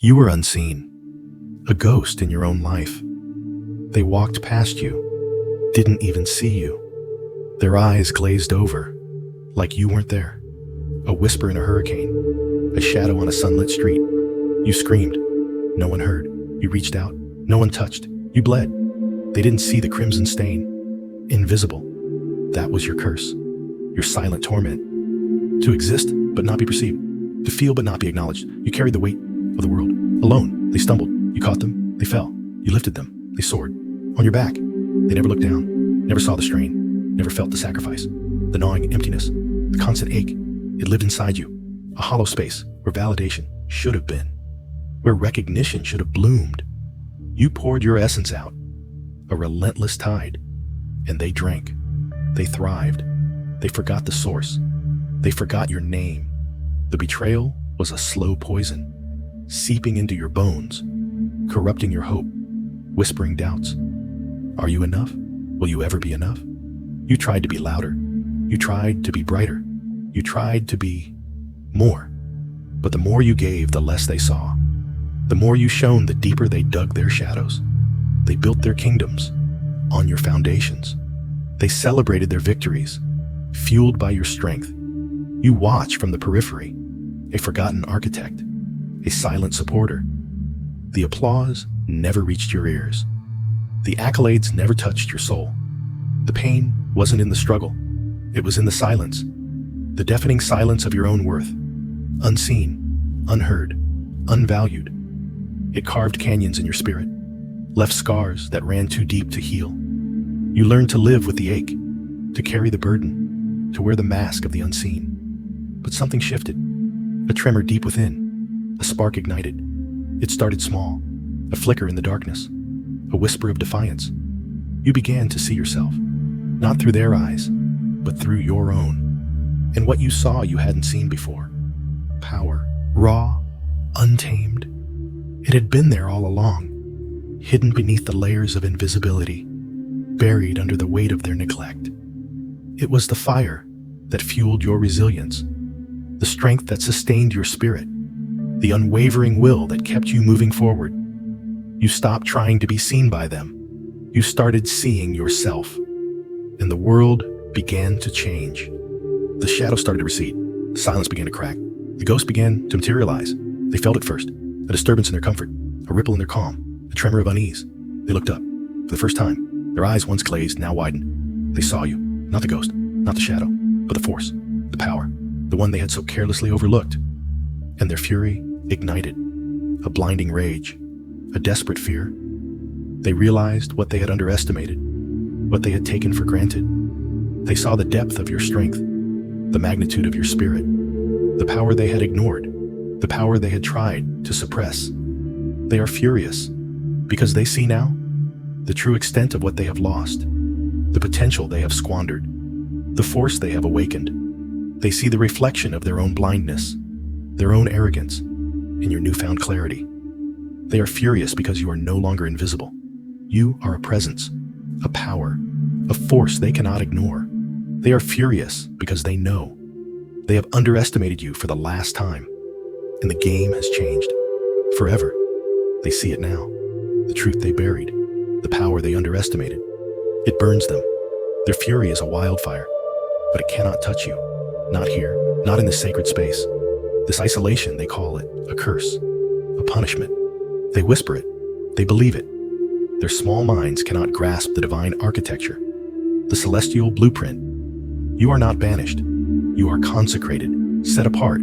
You were unseen, a ghost in your own life. They walked past you, didn't even see you. Their eyes glazed over, like you weren't there. A whisper in a hurricane, a shadow on a sunlit street. You screamed. No one heard. You reached out. No one touched. You bled. They didn't see the crimson stain. Invisible. That was your curse. Your silent torment. To exist, but not be perceived. To feel, but not be acknowledged. You carried the weight of the world. Alone, they stumbled. You caught them. They fell. You lifted them. They soared. On your back. They never looked down. Never saw the strain. Never felt the sacrifice. The gnawing emptiness. The constant ache. It lived inside you. A hollow space where validation should have been. Where recognition should have bloomed. You poured your essence out. A relentless tide. And they drank. They thrived. They forgot the source. They forgot your name. The betrayal was a slow poison, seeping into your bones, corrupting your hope, whispering doubts. Are you enough? Will you ever be enough? You tried to be louder. You tried to be brighter. You tried to be more. But the more you gave, the less they saw. The more you shone, the deeper they dug their shadows. They built their kingdoms on your foundations. They celebrated their victories, fueled by your strength. You watch from the periphery, a forgotten architect, a silent supporter. The applause never reached your ears. The accolades never touched your soul. The pain wasn't in the struggle. It was in the silence, the deafening silence of your own worth. Unseen, unheard, unvalued. It carved canyons in your spirit, left scars that ran too deep to heal. You learned to live with the ache, to carry the burden, to wear the mask of the unseen. But something shifted, a tremor deep within, a spark ignited. It started small, a flicker in the darkness, a whisper of defiance. You began to see yourself, not through their eyes, but through your own. And what you saw you hadn't seen before. Power, raw, untamed. It had been there all along, hidden beneath the layers of invisibility, buried under the weight of their neglect. It was the fire that fueled your resilience, the strength that sustained your spirit, the unwavering will that kept you moving forward. You stopped trying to be seen by them. You started seeing yourself, and the world began to change. The shadow started to recede. The silence began to crack. The ghosts began to materialize. They felt it first, a disturbance in their comfort, a ripple in their calm, a tremor of unease. They looked up. For the first time, their eyes once glazed, now widened. They saw you, not the ghost, not the shadow, but the force, the power, the one they had so carelessly overlooked. And their fury ignited, a blinding rage, a desperate fear. They realized what they had underestimated, what they had taken for granted. They saw the depth of your strength, the magnitude of your spirit, the power they had ignored, the power they had tried to suppress. They are furious because they see now the true extent of what they have lost, the potential they have squandered, the force they have awakened. They see the reflection of their own blindness, their own arrogance, and your newfound clarity. They are furious because you are no longer invisible. You are a presence, a power, a force they cannot ignore. They are furious because they know they have underestimated you for the last time, and the game has changed forever. They see it now, the truth they buried, the power they underestimated. It burns them. Their fury is a wildfire, but it cannot touch you. Not here, not in this sacred space. This isolation, they call it a curse, a punishment. They whisper it. They believe it. Their small minds cannot grasp the divine architecture, the celestial blueprint. You are not banished. You are consecrated, set apart,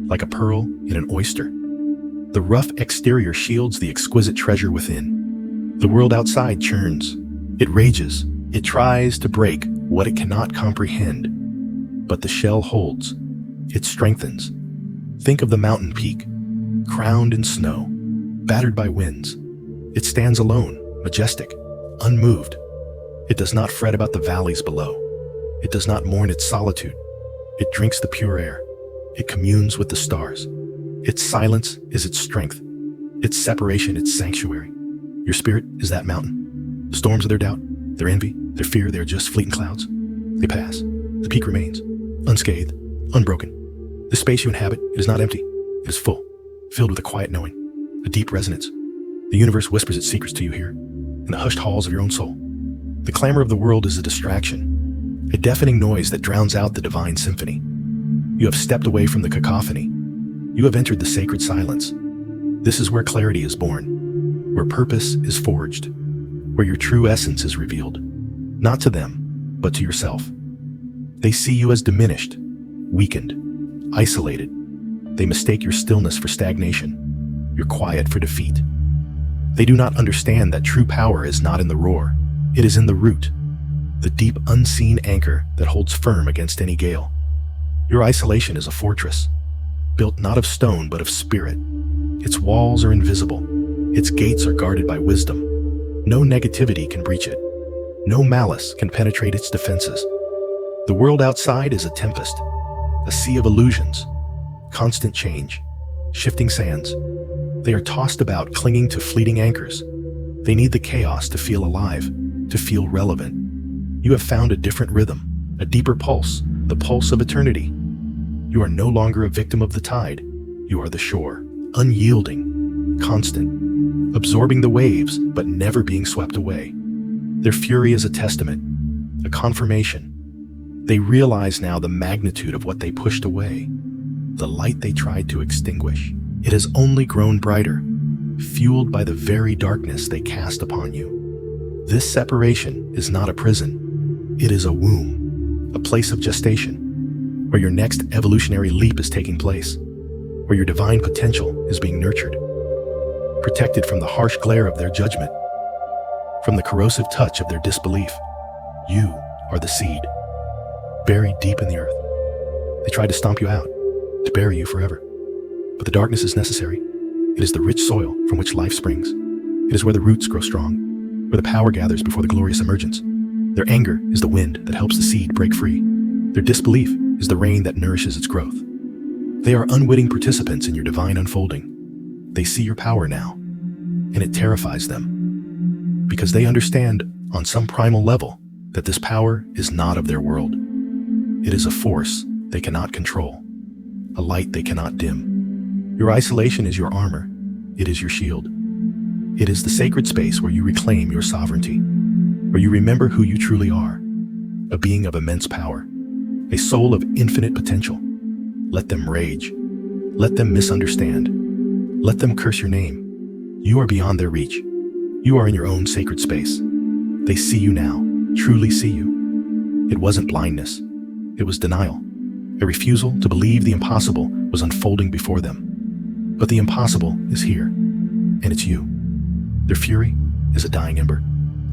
like a pearl in an oyster. The rough exterior shields the exquisite treasure within. The world outside churns. It rages. It tries to break what it cannot comprehend. But the shell holds. It strengthens. Think of the mountain peak, crowned in snow, battered by winds. It stands alone, majestic, unmoved. It does not fret about the valleys below. It does not mourn its solitude. It drinks the pure air. It communes with the stars. Its silence is its strength. Its separation, its sanctuary. Your spirit is that mountain. The storms of their doubt, their envy, their fear, they are just fleeting clouds. They pass. The peak remains, unscathed, unbroken. The space you inhabit, it is not empty. It is full, filled with a quiet knowing. a deep resonance. The universe whispers its secrets to you here, in the hushed halls of your own soul. The clamor of the world is a distraction, a deafening noise that drowns out the divine symphony. You have stepped away from the cacophony. You have entered the sacred silence. This is where clarity is born, where purpose is forged, where your true essence is revealed, not to them, but to yourself. They see you as diminished, weakened, isolated. They mistake your stillness for stagnation, your quiet for defeat. They do not understand that true power is not in the roar, it is in the root, the deep unseen anchor that holds firm against any gale. Your isolation is a fortress, built not of stone but of spirit. Its walls are invisible, its gates are guarded by wisdom. No negativity can breach it, no malice can penetrate its defenses. The world outside is a tempest, a sea of illusions, constant change, shifting sands. They are tossed about, clinging to fleeting anchors. They need the chaos to feel alive, to feel relevant. You have found a different rhythm, a deeper pulse, the pulse of eternity. You are no longer a victim of the tide. You are the shore, unyielding, constant, absorbing the waves, but never being swept away. Their fury is a testament, a confirmation. They realize now the magnitude of what they pushed away, the light they tried to extinguish. It has only grown brighter, fueled by the very darkness they cast upon you. This separation is not a prison. It is a womb, a place of gestation, where your next evolutionary leap is taking place, where your divine potential is being nurtured, protected from the harsh glare of their judgment, from the corrosive touch of their disbelief. You are the seed, buried deep in the earth. They tried to stomp you out, to bury you forever. But the darkness is necessary. It is the rich soil from which life springs. It is where the roots grow strong, where the power gathers before the glorious emergence. Their anger is the wind that helps the seed break free. Their disbelief is the rain that nourishes its growth. They are unwitting participants in your divine unfolding. They see your power now, and it terrifies them, because they understand on some primal level that this power is not of their world. It is a force they cannot control, a light they cannot dim. Your isolation is your armor. It is your shield. It is the sacred space where you reclaim your sovereignty, where you remember who you truly are, a being of immense power, a soul of infinite potential. Let them rage. Let them misunderstand. Let them curse your name. You are beyond their reach. You are in your own sacred space. They see you now, truly see you. It wasn't blindness. It was denial, a refusal to believe the impossible was unfolding before them. But the impossible is here, and it's you. Their fury is a dying ember,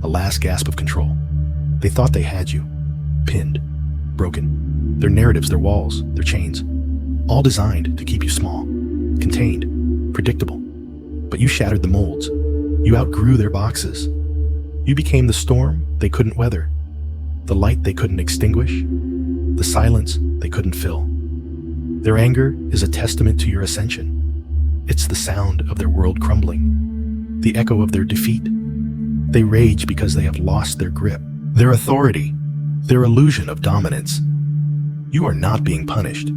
a last gasp of control. They thought they had you, pinned, broken. Their narratives, their walls, their chains, all designed to keep you small, contained, predictable. But you shattered the molds. You outgrew their boxes. You became the storm they couldn't weather, the light they couldn't extinguish, the silence they couldn't fill. Their anger is a testament to your ascension. It's the sound of their world crumbling, the echo of their defeat. They rage because they have lost their grip, their authority, their illusion of dominance. You are not being punished.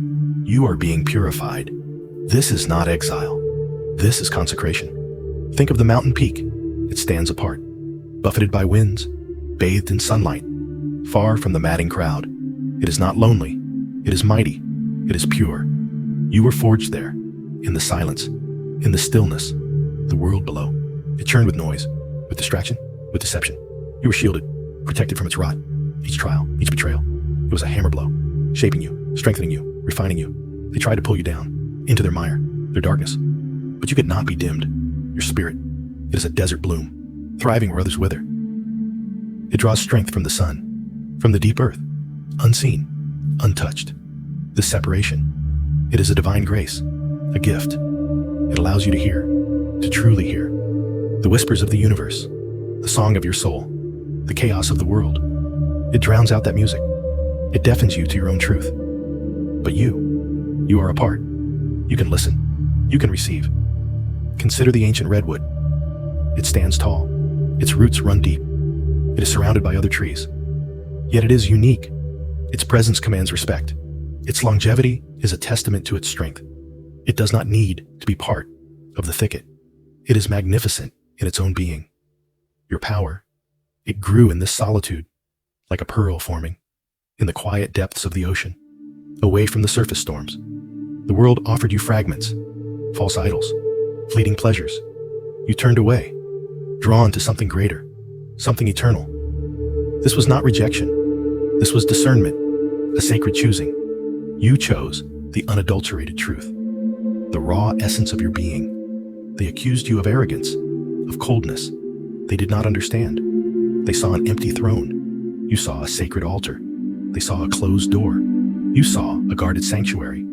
You are being purified. This is not exile. This is consecration. Think of the mountain peak. It stands apart, buffeted by winds, bathed in sunlight, far from the madding crowd. It is not lonely. It is mighty. It is pure. You were forged there, in the silence, in the stillness, the world below. It churned with noise, with distraction, with deception. You were shielded, protected from its rot, each trial, each betrayal. It was a hammer blow, shaping you, strengthening you, refining you. They tried to pull you down, into their mire, their darkness. But you could not be dimmed. Your spirit, it is a desert bloom, thriving where others wither. It draws strength from the sun, from the deep earth, unseen, untouched. This separation, it is a divine grace, a gift. It allows you to hear, to truly hear, the whispers of the universe, the song of your soul, the chaos of the world. It drowns out that music. It deafens you to your own truth. But you are a part. You can listen. You can receive. Consider the ancient redwood. It stands tall. Its roots run deep. It is surrounded by other trees. Yet it is unique. Its presence commands respect. Its longevity is a testament to its strength. It does not need to be part of the thicket. It is magnificent in its own being. Your power, it grew in this solitude, like a pearl forming, in the quiet depths of the ocean, away from the surface storms. The world offered you fragments, false idols, fleeting pleasures. You turned away, drawn to something greater, something eternal. This was not rejection. This was discernment, a sacred choosing. You chose the unadulterated truth, the raw essence of your being. They accused you of arrogance, of coldness. They did not understand. They saw an empty throne. You saw a sacred altar. They saw a closed door. You saw a guarded sanctuary.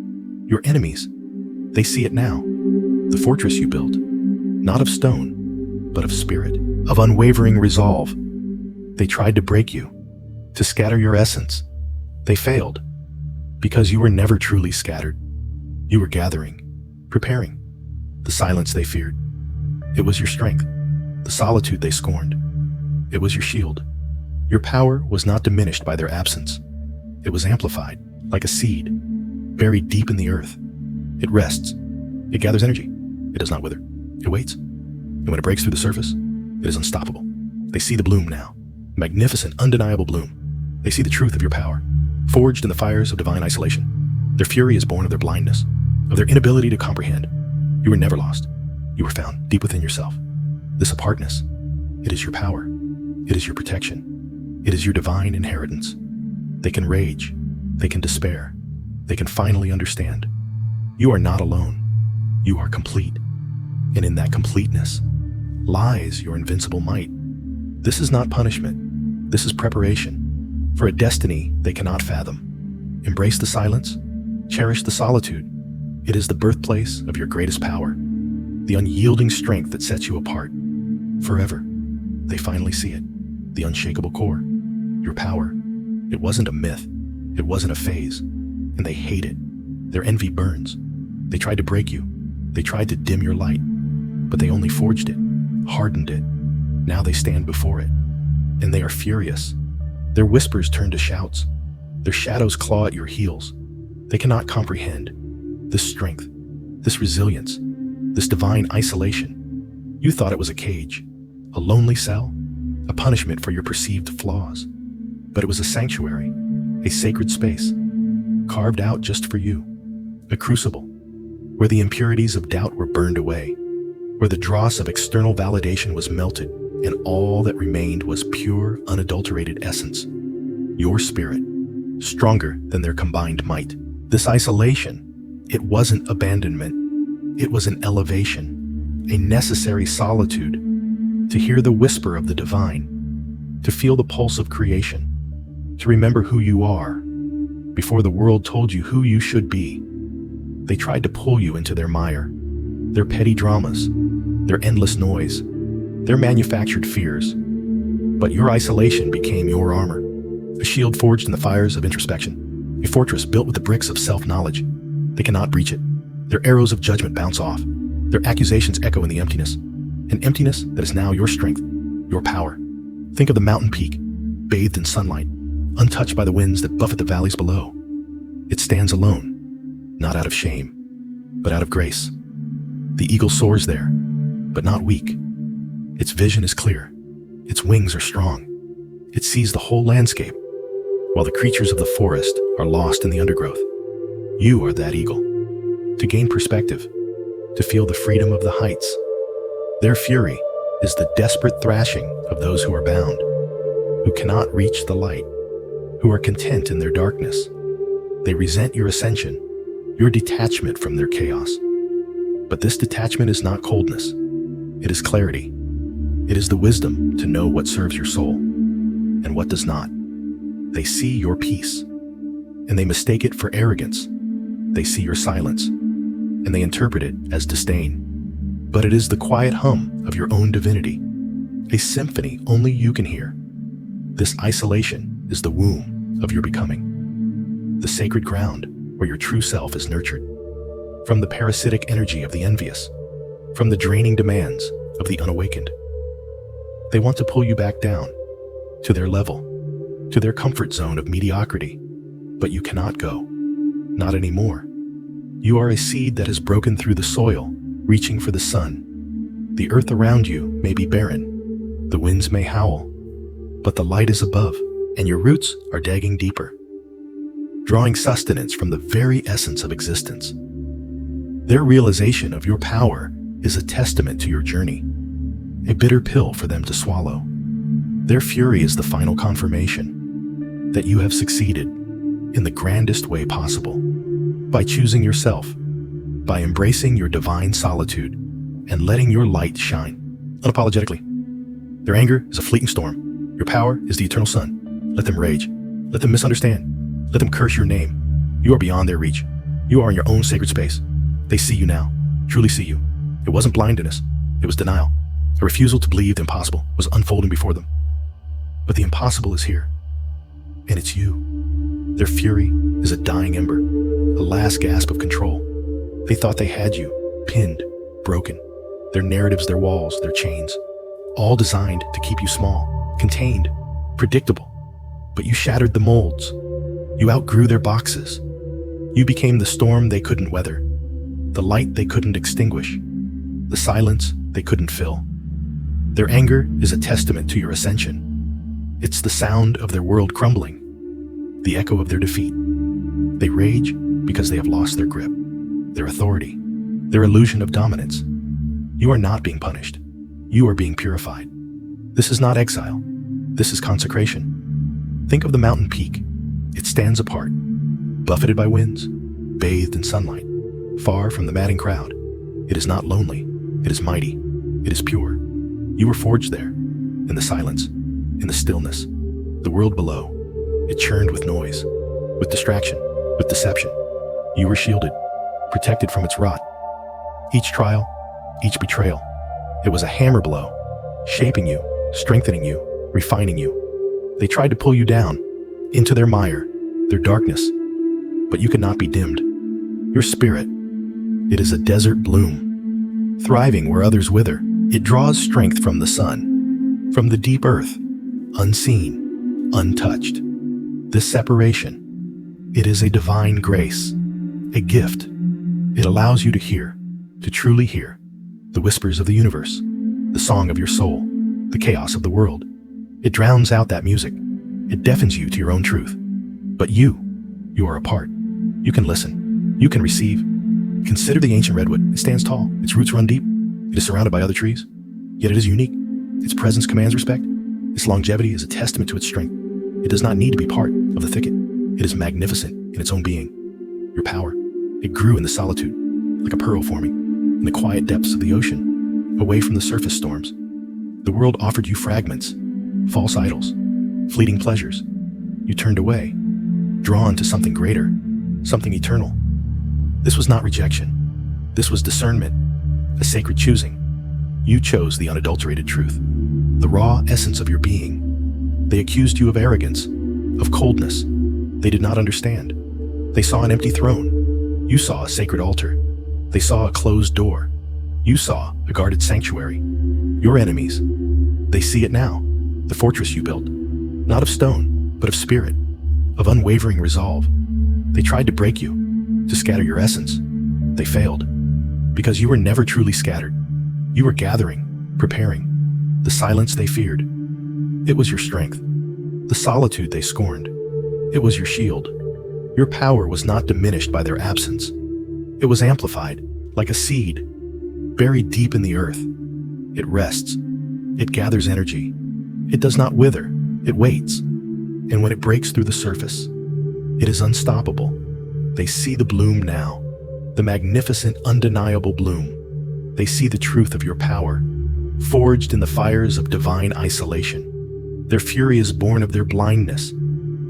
Your enemies, they see it now. The fortress you built, not of stone, but of spirit, of unwavering resolve. They tried to break you, to scatter your essence. They failed, because you were never truly scattered. You were gathering, preparing. The silence they feared, it was your strength. The solitude they scorned, it was your shield. Your power was not diminished by their absence. It was amplified, like a seed, buried deep in the earth. It rests. It gathers energy. It does not wither. It waits. And when it breaks through the surface, it is unstoppable. They see the bloom now. Magnificent, undeniable bloom. They see the truth of your power, forged in the fires of divine isolation. Their fury is born of their blindness, of their inability to comprehend. You were never lost. You were found deep within yourself. This apartness, it is your power. It is your protection. It is your divine inheritance. They can rage. They can despair. They can finally understand. You are not alone. You are complete. And in that completeness lies your invincible might. This is not punishment. This is preparation for a destiny they cannot fathom. Embrace the silence. Cherish the solitude. It is the birthplace of your greatest power, the unyielding strength that sets you apart. Forever, they finally see it, the unshakable core. Your power, it wasn't a myth, it wasn't a phase, and they hate it. Their envy burns. They tried to break you. They tried to dim your light, but they only forged it, hardened it. Now they stand before it, and they are furious. Their whispers turn to shouts. Their shadows claw at your heels. They cannot comprehend this strength, this resilience, this divine isolation. You thought it was a cage, a lonely cell, a punishment for your perceived flaws. But it was a sanctuary, a sacred space, carved out just for you, a crucible, where the impurities of doubt were burned away, where the dross of external validation was melted, and all that remained was pure, unadulterated essence. Your spirit, stronger than their combined might. This isolation, it wasn't abandonment. It was an elevation, a necessary solitude, to hear the whisper of the divine, to feel the pulse of creation, to remember who you are, before the world told you who you should be. They tried to pull you into their mire, their petty dramas, their endless noise, their manufactured fears. But your isolation became your armor, a shield forged in the fires of introspection, a fortress built with the bricks of self-knowledge. They cannot breach it. Their arrows of judgment bounce off. Their accusations echo in the emptiness, an emptiness that is now your strength, your power. Think of the mountain peak, bathed in sunlight, untouched by the winds that buffet the valleys below. It stands alone, not out of shame, but out of grace. The eagle soars there, but not weak. Its vision is clear. Its wings are strong. It sees the whole landscape, while the creatures of the forest are lost in the undergrowth. You are that eagle, to gain perspective, to feel the freedom of the heights. Their fury is the desperate thrashing of those who are bound, who cannot reach the light, who are content in their darkness. They resent your ascension, your detachment from their chaos. But this detachment is not coldness. It is clarity. It is the wisdom to know what serves your soul and what does not. They see your peace, and they mistake it for arrogance. They see your silence, and they interpret it as disdain. But it is the quiet hum of your own divinity, a symphony only you can hear. This isolation is the womb of your becoming, the sacred ground where your true self is nurtured, from the parasitic energy of the envious, from the draining demands of the unawakened. They want to pull you back down, to their level, to their comfort zone of mediocrity, but you cannot go, not anymore. You are a seed that has broken through the soil, reaching for the sun. The earth around you may be barren, the winds may howl, but the light is above, and your roots are digging deeper, drawing sustenance from the very essence of existence. Their realization of your power is a testament to your journey, a bitter pill for them to swallow. Their fury is the final confirmation that you have succeeded in the grandest way possible, by choosing yourself, by embracing your divine solitude, and letting your light shine unapologetically. Their anger is a fleeting storm. Your power is the eternal sun. Let them rage. Let them misunderstand. Let them curse your name. You are beyond their reach. You are in your own sacred space. They see you now, truly see you. It wasn't blindness. It was denial. A refusal to believe the impossible was unfolding before them. But the impossible is here, and it's you. Their fury is a dying ember, a last gasp of control. They thought they had you, pinned, broken. Their narratives, their walls, their chains, all designed to keep you small, contained, predictable. But you shattered the molds. You outgrew their boxes. You became the storm they couldn't weather, the light they couldn't extinguish, the silence they couldn't fill. Their anger is a testament to your ascension. It's the sound of their world crumbling, the echo of their defeat. They rage because they have lost their grip, their authority, their illusion of dominance. You are not being punished. You are being purified. This is not exile. This is consecration. Think of the mountain peak. It stands apart, buffeted by winds, bathed in sunlight, far from the madding crowd. It is not lonely. It is mighty. It is pure. You were forged there, in the silence, in the stillness. The world below, it churned with noise, with distraction, with deception. You were shielded, protected from its rot. Each trial, each betrayal, it was a hammer blow, shaping you, strengthening you, refining you. They tried to pull you down, into their mire, their darkness, but you could not be dimmed. Your spirit, it is a desert bloom, thriving where others wither. It draws strength from the sun, from the deep earth, unseen, untouched. This separation, it is a divine grace, a gift. It allows you to hear, to truly hear, the whispers of the universe, the song of your soul, the chaos of the world. It drowns out that music. It deafens you to your own truth. But you are a part. You can listen. You can receive. Consider the ancient redwood. It stands tall. Its roots run deep. It is surrounded by other trees. Yet it is unique. Its presence commands respect. Its longevity is a testament to its strength. It does not need to be part of the thicket. It is magnificent in its own being. Your power, it grew in the solitude, like a pearl forming in the quiet depths of the ocean, away from the surface storms. The world offered you fragments, false idols, fleeting pleasures. You turned away, drawn to something greater, something eternal. This was not rejection. This was discernment, a sacred choosing. You chose the unadulterated truth, the raw essence of your being. They accused you of arrogance, of coldness. They did not understand. They saw an empty throne. You saw a sacred altar. They saw a closed door. You saw a guarded sanctuary. Your enemies, they see it now, the fortress you built, not of stone, but of spirit, of unwavering resolve. They tried to break you, to scatter your essence. They failed, because you were never truly scattered. You were gathering, preparing. The silence they feared, it was your strength. The solitude they scorned, it was your shield. Your power was not diminished by their absence. It was amplified, like a seed, buried deep in the earth. It rests. It gathers energy. It does not wither. It waits. And when it breaks through the surface, it is unstoppable. They see the bloom now, the magnificent, undeniable bloom. They see the truth of your power, forged in the fires of divine isolation. Their fury is born of their blindness,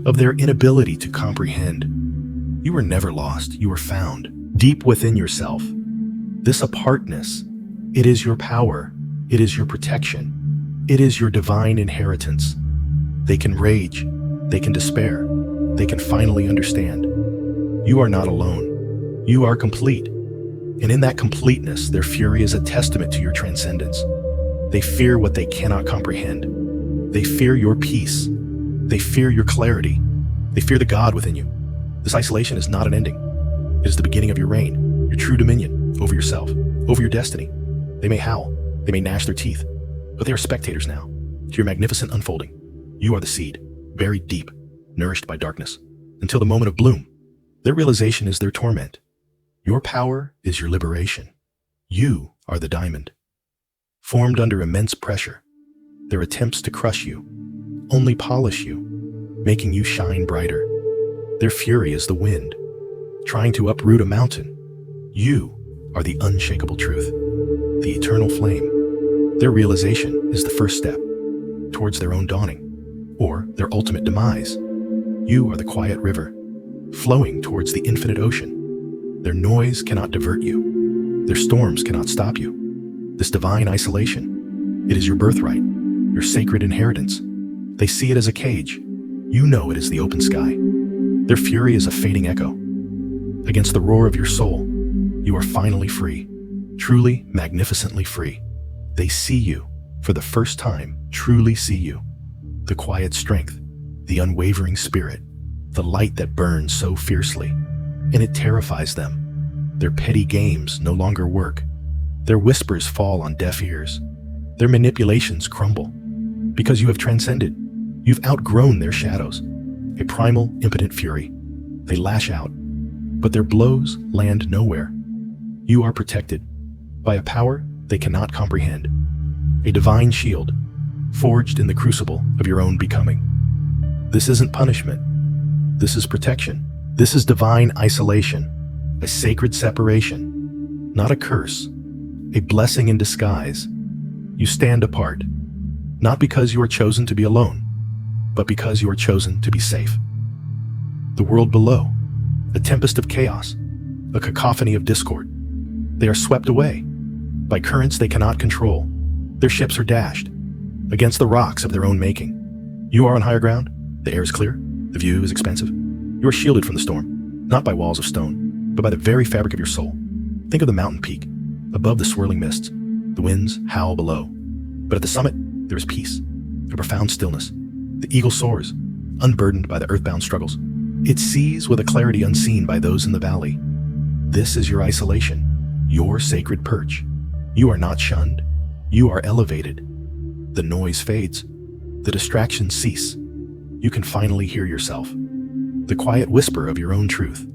of their inability to comprehend. You were never lost. You were found deep within yourself. This apartness, it is your power. It is your protection. It is your divine inheritance. They can rage. They can despair. They can finally understand. You are not alone. You are complete. And in that completeness, their fury is a testament to your transcendence. They fear what they cannot comprehend. They fear your peace. They fear your clarity. They fear the God within you. This isolation is not an ending. It is the beginning of your reign, your true dominion over yourself, over your destiny. They may howl. They may gnash their teeth, but they are spectators now to your magnificent unfolding. You are the seed, buried deep, nourished by darkness, until the moment of bloom. Their realization is their torment. Your power is your liberation. You are the diamond. Formed under immense pressure, their attempts to crush you only polish you, making you shine brighter. Their fury is the wind, trying to uproot a mountain. You are the unshakable truth, the eternal flame. Their realization is the first step towards their own dawning, or their ultimate demise. You are the quiet river, flowing towards the infinite ocean. Their noise cannot divert you. Their storms cannot stop you. This divine isolation, it is your birthright, your sacred inheritance. They see it as a cage. You know it is the open sky. Their fury is a fading echo. Against the roar of your soul, you are finally free, truly magnificently free. They see you, for the first time, truly see you. The quiet strength, the unwavering spirit, the light that burns so fiercely, and it terrifies them. Their petty games no longer work. Their whispers fall on deaf ears. Their manipulations crumble. Because you have transcended, you've outgrown their shadows. A primal, impotent fury. They lash out, but their blows land nowhere. You are protected by a power they cannot comprehend. A divine shield, forged in the crucible of your own becoming. This isn't punishment. This is protection. This is divine isolation, a sacred separation, not a curse, a blessing in disguise. You stand apart, not because you are chosen to be alone, but because you are chosen to be safe. The world below, a tempest of chaos, a cacophony of discord. They are swept away by currents they cannot control. Their ships are dashed against the rocks of their own making. You are on higher ground. The air is clear. The view is expansive. You are shielded from the storm, not by walls of stone, but by the very fabric of your soul. Think of the mountain peak, above the swirling mists. The winds howl below. But at the summit, there is peace, a profound stillness. The eagle soars, unburdened by the earthbound struggles. It sees with a clarity unseen by those in the valley. This is your isolation, your sacred perch. You are not shunned. You are elevated. The noise fades. The distractions cease. You can finally hear yourself. The quiet whisper of your own truth.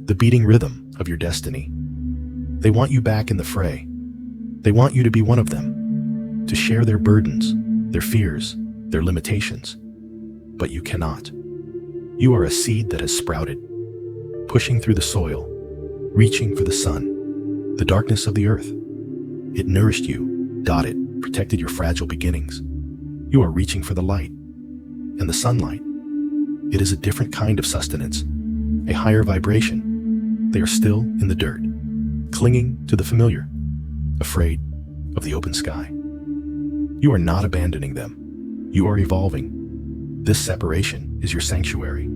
The beating rhythm of your destiny. They want you back in the fray. They want you to be one of them, to share their burdens, their fears, their limitations. But you cannot. You are a seed that has sprouted, pushing through the soil, reaching for the sun, the darkness of the earth. It nourished you, dotted, protected your fragile beginnings. You are reaching for the light and the sunlight. It is a different kind of sustenance, a higher vibration. They are still in the dirt, clinging to the familiar, afraid of the open sky. You are not abandoning them. You are evolving. This separation is your sanctuary,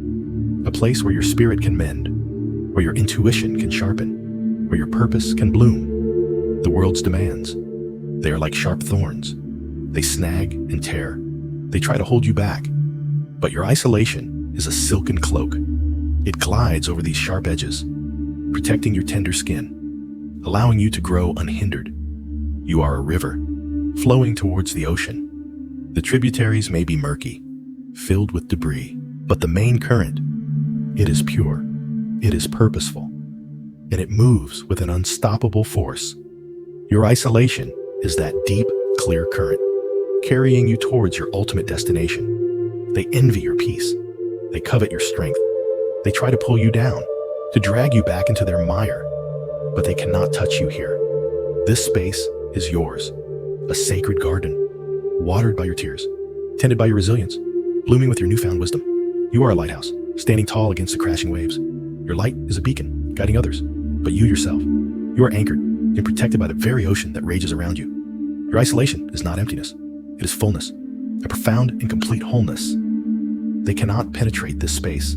a place where your spirit can mend, where your intuition can sharpen, where your purpose can bloom. The world's demands, they are like sharp thorns. They snag and tear. They try to hold you back. But your isolation is a silken cloak. It glides over these sharp edges, protecting your tender skin, allowing you to grow unhindered. You are a river, flowing towards the ocean. The tributaries may be murky, filled with debris, but the main current, it is pure, it is purposeful, and it moves with an unstoppable force. Your isolation is that deep, clear current, carrying you towards your ultimate destination. They envy your peace. They covet your strength. They try to pull you down, to drag you back into their mire, but they cannot touch you here. This space is yours, a sacred garden, watered by your tears, tended by your resilience, blooming with your newfound wisdom. You are a lighthouse, standing tall against the crashing waves. Your light is a beacon, guiding others, but you yourself, you are anchored and protected by the very ocean that rages around you. Your isolation is not emptiness, it is fullness, a profound and complete wholeness. They cannot penetrate this space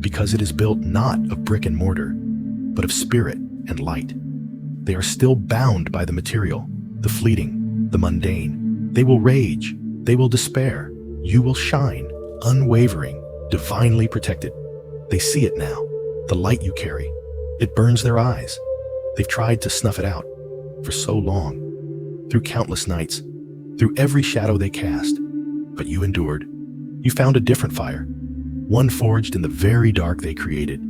because it is built not of brick and mortar, but of spirit and light. They are still bound by the material, the fleeting, the mundane. They will rage, they will despair. You will shine, unwavering, divinely protected. They see it now, the light you carry. It burns their eyes. They've tried to snuff it out for so long. through countless nights, through every shadow they cast. But you endured. You found a different fire, one forged in the very dark they created.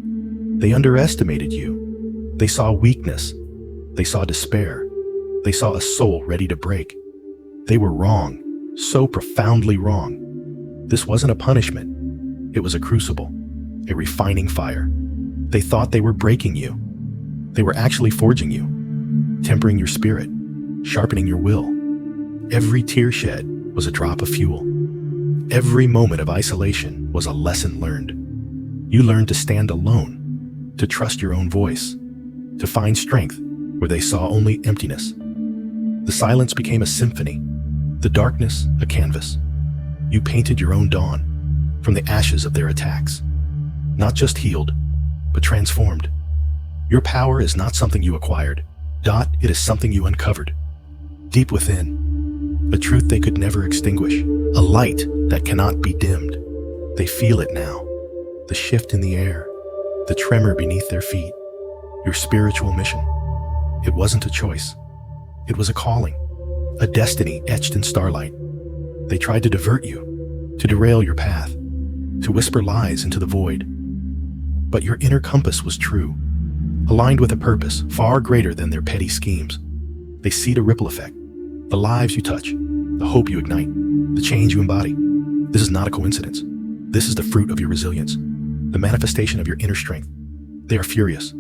They underestimated you. They saw weakness. They saw despair. They saw a soul ready to break. They were wrong, so profoundly wrong. This wasn't a punishment. It was a crucible, a refining fire. They thought they were breaking you. They were actually forging you, tempering your spirit, sharpening your will. Every tear shed was a drop of fuel. Every moment of isolation was a lesson learned. You learned to stand alone, to trust your own voice, to find strength where they saw only emptiness. The silence became a symphony, the darkness a canvas. You painted your own dawn from the ashes of their attacks, not just healed, but transformed. Your power is not something you acquired. It is something you uncovered. Deep within, a truth they could never extinguish, a light that cannot be dimmed. They feel it now, the shift in the air, the tremor beneath their feet. Your spiritual mission. It wasn't a choice. It was a calling, a destiny etched in starlight. They tried to divert you, to derail your path, to whisper lies into the void. But your inner compass was true, aligned with a purpose far greater than their petty schemes. They see the ripple effect, the lives you touch, the hope you ignite, the change you embody. This is not a coincidence. This is the fruit of your resilience, the manifestation of your inner strength. They are furious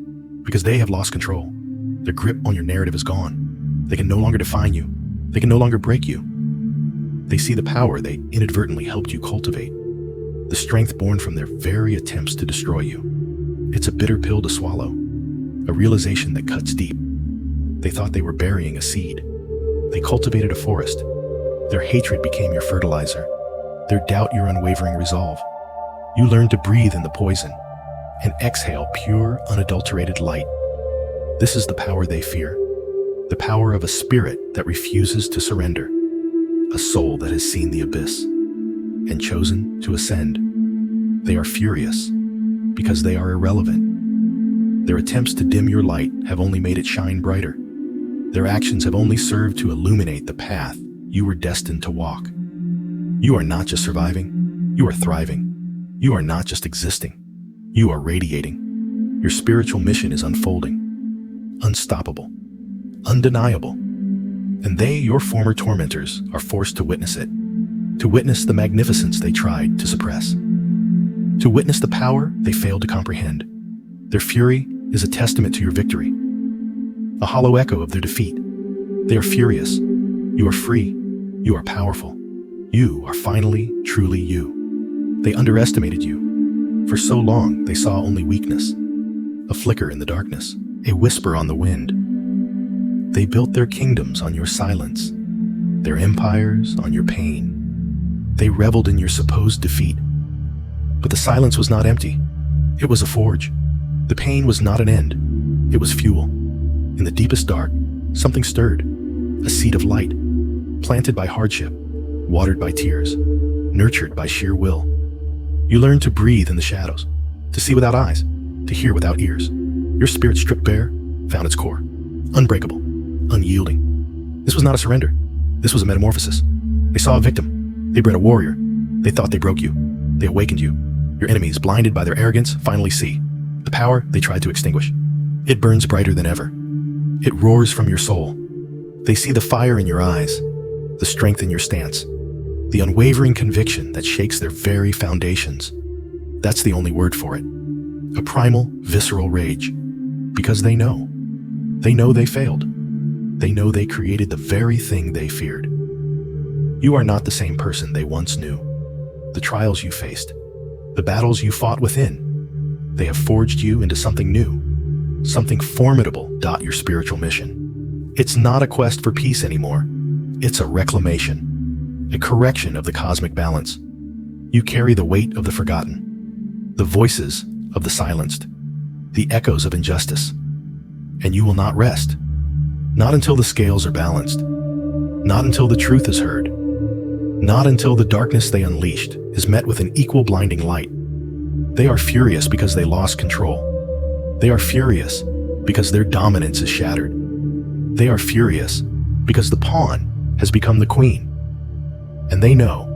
because they have lost control. Their grip on your narrative is gone. They can no longer define you. They can no longer break you. They see the power they inadvertently helped you cultivate, the strength born from their very attempts to destroy you. It's a bitter pill to swallow, a realization that cuts deep. They thought they were burying a seed. They cultivated a forest. Their hatred became your fertilizer, their doubt your unwavering resolve. You learned to breathe in the poison and exhale pure, unadulterated light. This is the power they fear, the power of a spirit that refuses to surrender, a soul that has seen the abyss and chosen to ascend. They are furious because they are irrelevant. Their attempts to dim your light have only made it shine brighter. Their actions have only served to illuminate the path you were destined to walk. You are not just surviving, you are thriving. You are not just existing, you are radiating. Your spiritual mission is unfolding, unstoppable, undeniable. And they, your former tormentors, are forced to witness it, to witness the magnificence they tried to suppress, to witness the power they failed to comprehend. Their fury is a testament to your victory, a hollow echo of their defeat. They are furious. You are free. You are powerful. You are finally, truly you. They underestimated you. For so long, they saw only weakness, a flicker in the darkness, a whisper on the wind. They built their kingdoms on your silence, their empires on your pain. They reveled in your supposed defeat. But the silence was not empty. It was a forge. The pain was not an end. It was fuel. In the deepest dark, something stirred, a seed of light, planted by hardship, watered by tears, nurtured by sheer will. You learned to breathe in the shadows, to see without eyes, to hear without ears. Your spirit stripped bare, found its core, unbreakable, unyielding. This was not a surrender. This was a metamorphosis. They saw a victim. They bred a warrior. They thought they broke you. They awakened you. Your enemies, blinded by their arrogance, finally see the power they tried to extinguish. It burns brighter than ever. It roars from your soul. They see the fire in your eyes, the strength in your stance, the unwavering conviction that shakes their very foundations. That's the only word for it. A primal, visceral rage. Because they know. They know they failed. They know they created the very thing they feared. You are not the same person they once knew. The trials you faced, the battles you fought within, they have forged you into something new, something formidable. Your spiritual mission. It's not a quest for peace anymore. It's a reclamation, a correction of the cosmic balance. You carry the weight of the forgotten, the voices of the silenced, the echoes of injustice. And you will not rest. Not until the scales are balanced. Not until the truth is heard. Not until the darkness they unleashed is met with an equal blinding light. They are furious because they lost control. They are furious because their dominance is shattered. They are furious because the pawn has become the queen. And they know,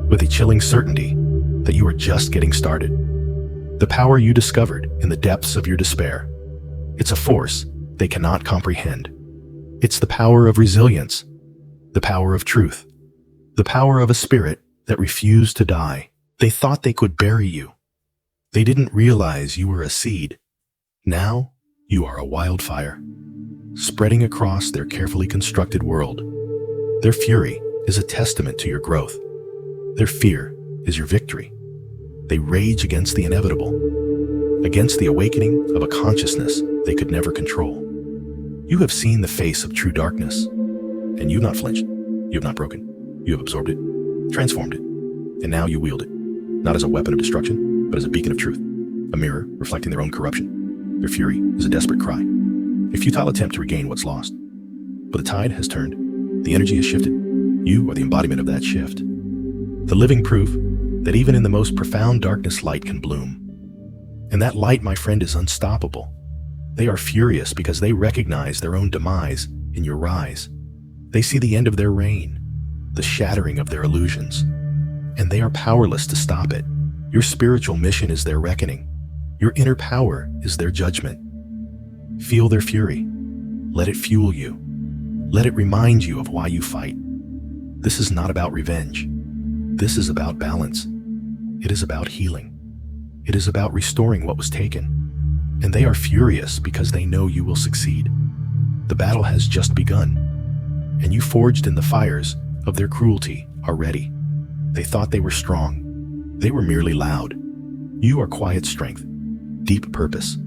with a chilling certainty, that you are just getting started. The power you discovered in the depths of your despair. It's a force they cannot comprehend. It's the power of resilience, the power of truth, the power of a spirit that refused to die. They thought they could bury you. They didn't realize you were a seed. Now, you are a wildfire, spreading across their carefully constructed world. Their fury is a testament to your growth. Their fear is your victory. They rage against the inevitable, against the awakening of a consciousness they could never control. You have seen the face of true darkness, and you have not flinched. You have not broken. You have absorbed it, transformed it, and now you wield it, not as a weapon of destruction, but as a beacon of truth, a mirror reflecting their own corruption. Their fury is a desperate cry, a futile attempt to regain what's lost. But the tide has turned. The energy has shifted. You are the embodiment of that shift. The living proof that even in the most profound darkness, light can bloom. And that light, my friend, is unstoppable. They are furious because they recognize their own demise in your rise. They see the end of their reign, the shattering of their illusions, and they are powerless to stop it. Your spiritual mission is their reckoning. Your inner power is their judgment. Feel their fury. Let it fuel you. Let it remind you of why you fight. This is not about revenge. This is about balance. It is about healing. It is about restoring what was taken. And they are furious because they know you will succeed. The battle has just begun, and you forged in the fires of their cruelty are ready. They thought they were strong. They were merely loud. You are quiet strength, deep purpose,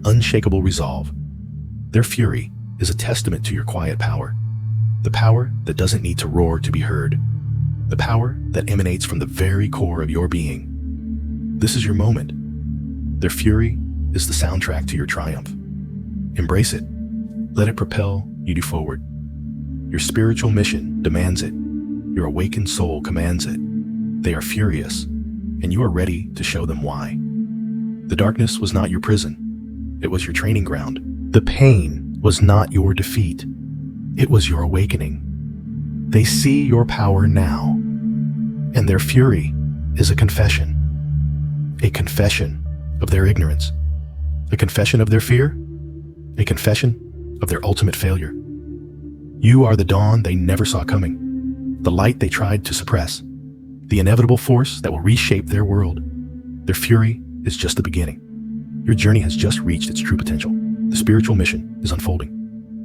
unshakable resolve. Their fury is a testament to your quiet power, the power that doesn't need to roar to be heard, the power that emanates from the very core of your being. This is your moment. Their fury is the soundtrack to your triumph. Embrace it. Let it propel you forward. Your spiritual mission demands it. Your awakened soul commands it. They are furious, and you are ready to show them why. The darkness was not your prison. It was your training ground. The pain was not your defeat. It was your awakening. They see your power now, and their fury is a confession of their ignorance, a confession of their fear, a confession of their ultimate failure. You are the dawn they never saw coming, the light they tried to suppress, the inevitable force that will reshape their world. Their fury is just the beginning. Your journey has just reached its true potential. The spiritual mission is unfolding,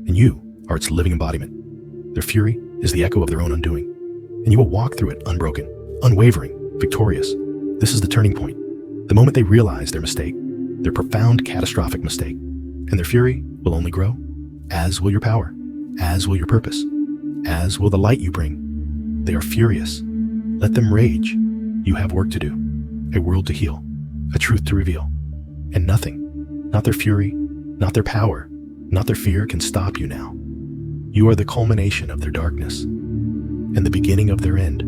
and you are its living embodiment. Their fury is the echo of their own undoing, and you will walk through it unbroken, unwavering, victorious. This is the turning point, the moment they realize their mistake, their profound, catastrophic mistake, and their fury will only grow, as will your power, as will your purpose, as will the light you bring. They are furious. Let them rage. You have work to do, a world to heal, a truth to reveal, and nothing, not their fury, not their power, not their fear can stop you now. You are the culmination of their darkness and the beginning of their end.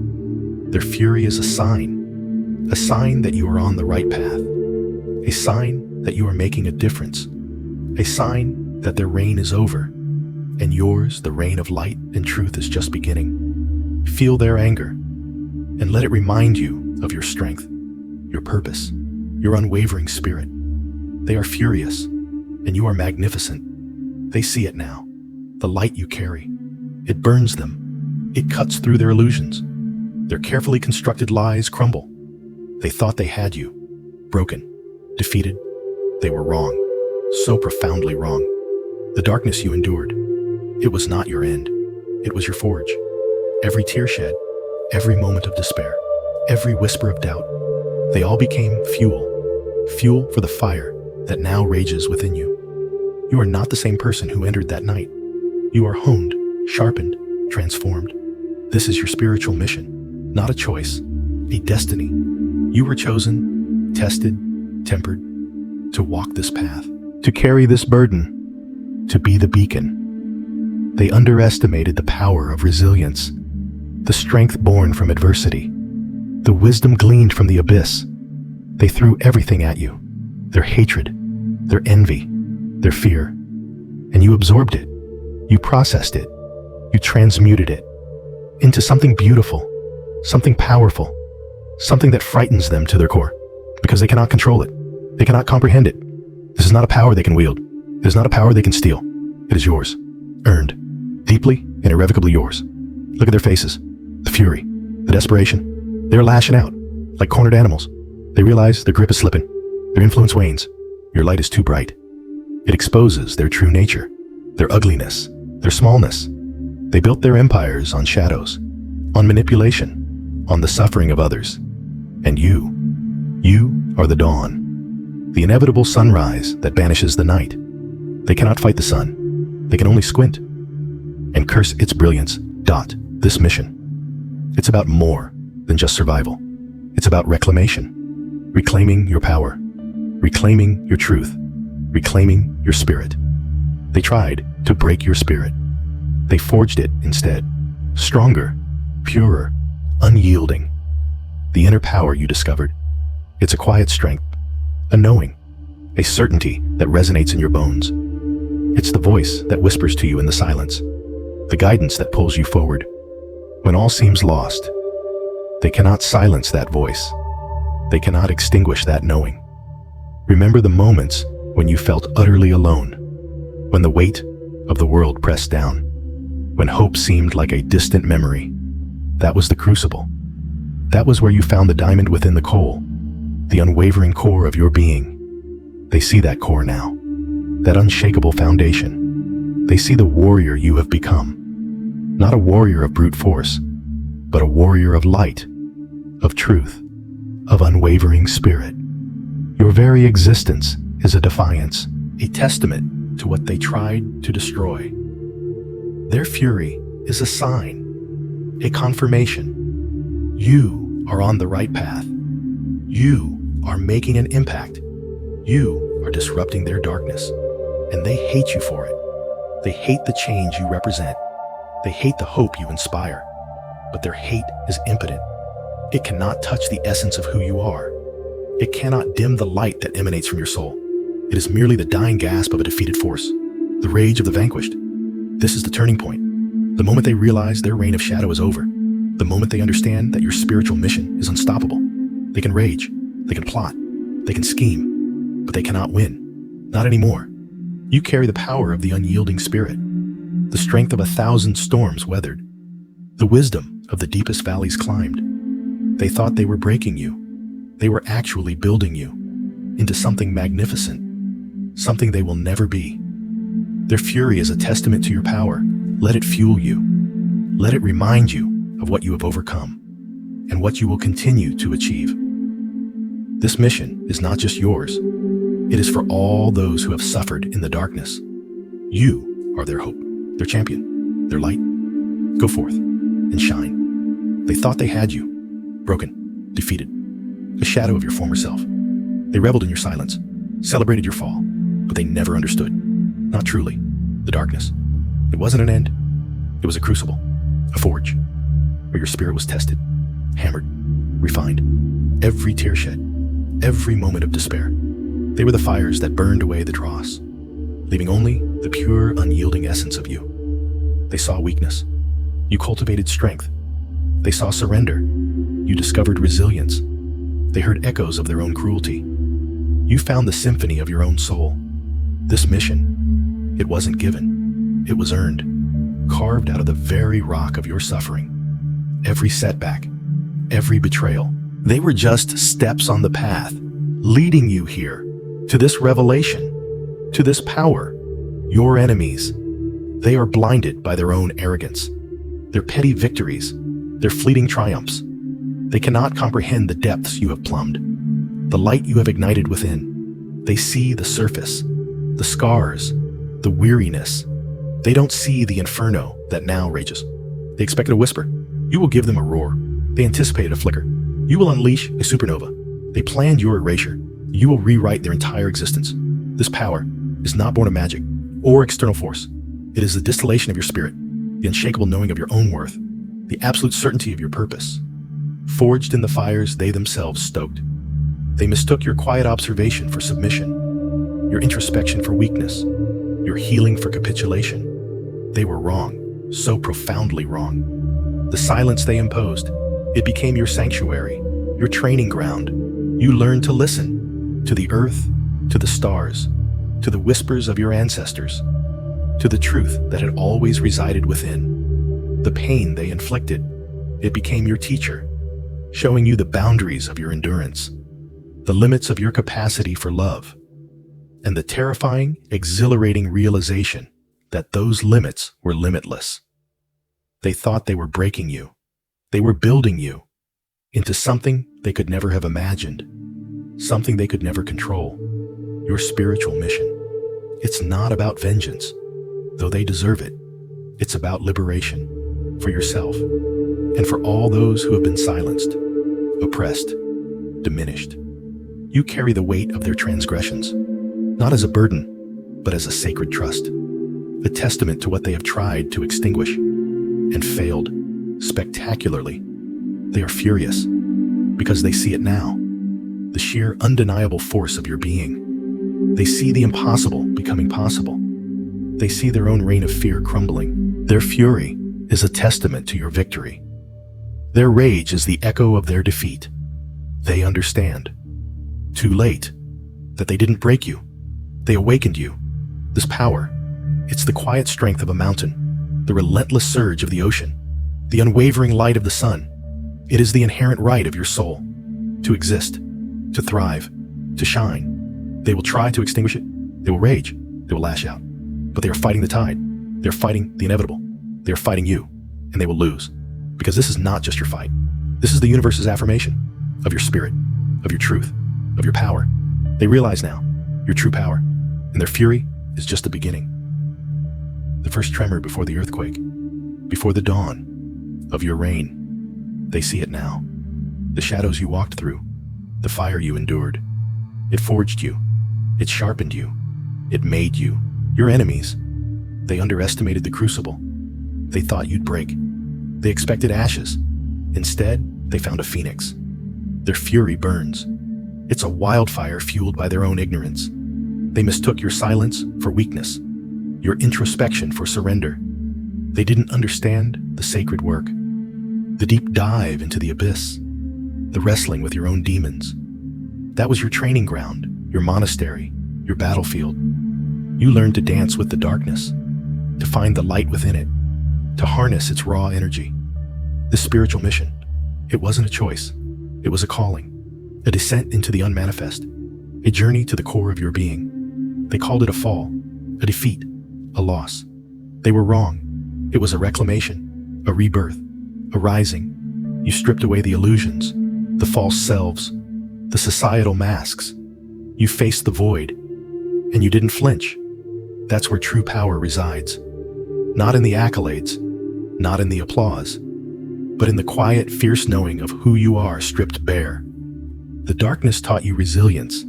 Their fury is a sign that you are on the right path, a sign that you are making a difference, a sign that their reign is over, and yours, the reign of light and truth, is just beginning. Feel their anger, and let it remind you of your strength, your purpose, your unwavering spirit. They are furious, and you are magnificent. They see it now, the light you carry. It burns them. It cuts through their illusions. Their carefully constructed lies crumble. They thought they had you, broken, defeated. They were wrong, so profoundly wrong. The darkness you endured, it was not your end. It was your forge. Every tear shed, every moment of despair, every whisper of doubt, they all became fuel for the fire that now rages within you. You are not the same person who entered that night. You are honed, sharpened, transformed. This is your spiritual mission, not a choice, a destiny. You were chosen, tested, tempered, to walk this path, to carry this burden, to be the beacon. They underestimated the power of resilience, the strength born from adversity, the wisdom gleaned from the abyss. They threw everything at you, their hatred, their envy, their fear, and you absorbed it. You processed it. You transmuted it into something beautiful, something powerful, something that frightens them to their core, because they cannot control it. They cannot comprehend it. This is not a power they can wield. It is not a power they can steal. It is yours, earned, deeply and irrevocably yours. Look at their faces, the fury, the desperation. They're lashing out like cornered animals. They realize their grip is slipping. Their influence wanes. Your light is too bright. It exposes their true nature, their ugliness, their smallness. They built their empires on shadows, on manipulation, on the suffering of others. And you are the dawn, the inevitable sunrise that banishes the night. They cannot fight the sun. They can only squint and curse its brilliance. This mission. It's about more than just survival. It's about reclamation, reclaiming your power, reclaiming your truth, reclaiming your spirit. They tried to break your spirit. They forged it instead, stronger, purer, unyielding. The inner power you discovered. It's a quiet strength, a knowing, a certainty that resonates in your bones. It's the voice that whispers to you in the silence, the guidance that pulls you forward. When all seems lost, they cannot silence that voice. They cannot extinguish that knowing. Remember the moments when you felt utterly alone, when the weight of the world pressed down, when hope seemed like a distant memory. That was the crucible. That was where you found the diamond within the coal, the unwavering core of your being. They see that core now, that unshakable foundation. They see the warrior you have become. Not a warrior of brute force, but a warrior of light, of truth, of unwavering spirit. Your very existence is a defiance, a testament to what they tried to destroy. Their fury is a sign, a confirmation. You are on the right path. You are making an impact. You are disrupting their darkness, and they hate you for it. They hate the change you represent. They hate the hope you inspire. But their hate is impotent. It cannot touch the essence of who you are. It cannot dim the light that emanates from your soul. It is merely the dying gasp of a defeated force, the rage of the vanquished. This is the turning point. The moment they realize their reign of shadow is over. The moment they understand that your spiritual mission is unstoppable. They can rage, they can plot, they can scheme, but they cannot win. Not anymore. You carry the power of the unyielding spirit, the strength of 1,000 storms weathered, the wisdom of the deepest valleys climbed. They thought they were breaking you. They were actually building you into something magnificent, something they will never be. Their fury is a testament to your power. Let it fuel you. Let it remind you of what you have overcome and what you will continue to achieve. This mission is not just yours. It is for all those who have suffered in the darkness. You are their hope, their champion, their light. Go forth and shine. They thought they had you, broken, defeated, a shadow of your former self. They reveled in your silence, celebrated your fall, but they never understood. Not truly. The darkness. It wasn't an end. It was a crucible, a forge, where your spirit was tested, hammered, refined. Every tear shed, every moment of despair. They were the fires that burned away the dross, leaving only the pure, unyielding essence of you. They saw weakness. You cultivated strength. They saw surrender. You discovered resilience. They heard echoes of their own cruelty. You found the symphony of your own soul. This mission, it wasn't given. It was earned, carved out of the very rock of your suffering. Every setback, every betrayal, they were just steps on the path, leading you here, to this revelation, to this power. Your enemies, they are blinded by their own arrogance, their petty victories, their fleeting triumphs. They cannot comprehend the depths you have plumbed, the light you have ignited within. They see the surface, the scars, the weariness. They don't see the inferno that now rages. They expected a whisper. You will give them a roar. They anticipated a flicker. You will unleash a supernova. They planned your erasure. You will rewrite their entire existence. This power is not born of magic or external force. It is the distillation of your spirit, the unshakable knowing of your own worth, the absolute certainty of your purpose. Forged in the fires they themselves stoked. They mistook your quiet observation for submission, your introspection for weakness, your healing for capitulation. They were wrong, so profoundly wrong. The silence they imposed, it became your sanctuary, your training ground. You learned to listen to the earth, to the stars, to the whispers of your ancestors, to the truth that had always resided within. The pain they inflicted, it became your teacher, showing you the boundaries of your endurance, the limits of your capacity for love, and the terrifying, exhilarating realization that those limits were limitless. They thought they were breaking you. They were building you into something they could never have imagined, something they could never control. Your spiritual mission. It's not about vengeance, though they deserve it. It's about liberation for yourself and for all those who have been silenced, oppressed, diminished. You carry the weight of their transgressions, not as a burden, but as a sacred trust, a testament to what they have tried to extinguish and failed spectacularly. They are furious because they see it now, the sheer undeniable force of your being. They see the impossible becoming possible. They see their own reign of fear crumbling. Their fury is a testament to your victory. Their rage is the echo of their defeat. They understand, too late, that they didn't break you. They awakened you. This power, it's the quiet strength of a mountain, the relentless surge of the ocean, the unwavering light of the sun. It is the inherent right of your soul to exist, to thrive, to shine. They will try to extinguish it. They will rage. They will lash out. But they are fighting the tide. They are fighting the inevitable. They are fighting you, and they will lose. Because this is not just your fight. This is the universe's affirmation of your spirit, of your truth, of your power. They realize now your true power, and their fury is just the beginning. The first tremor before the earthquake, before the dawn of your reign. They see it now. The shadows you walked through, the fire you endured. It forged you. It sharpened you. It made you. Your enemies, they underestimated the crucible. They thought you'd break. They expected ashes. Instead, they found a phoenix. Their fury burns. It's a wildfire fueled by their own ignorance. They mistook your silence for weakness, your introspection for surrender. They didn't understand the sacred work, the deep dive into the abyss, the wrestling with your own demons. That was your training ground, your monastery, your battlefield. You learned to dance with the darkness, to find the light within it, to harness its raw energy. This spiritual mission, it wasn't a choice. It was a calling, a descent into the unmanifest, a journey to the core of your being. They called it a fall, a defeat, a loss. They were wrong. It was a reclamation, a rebirth, a rising. You stripped away the illusions, the false selves, the societal masks. You faced the void, and you didn't flinch. That's where true power resides. Not in the accolades, not in the applause, but in the quiet, fierce knowing of who you are stripped bare. The darkness taught you resilience.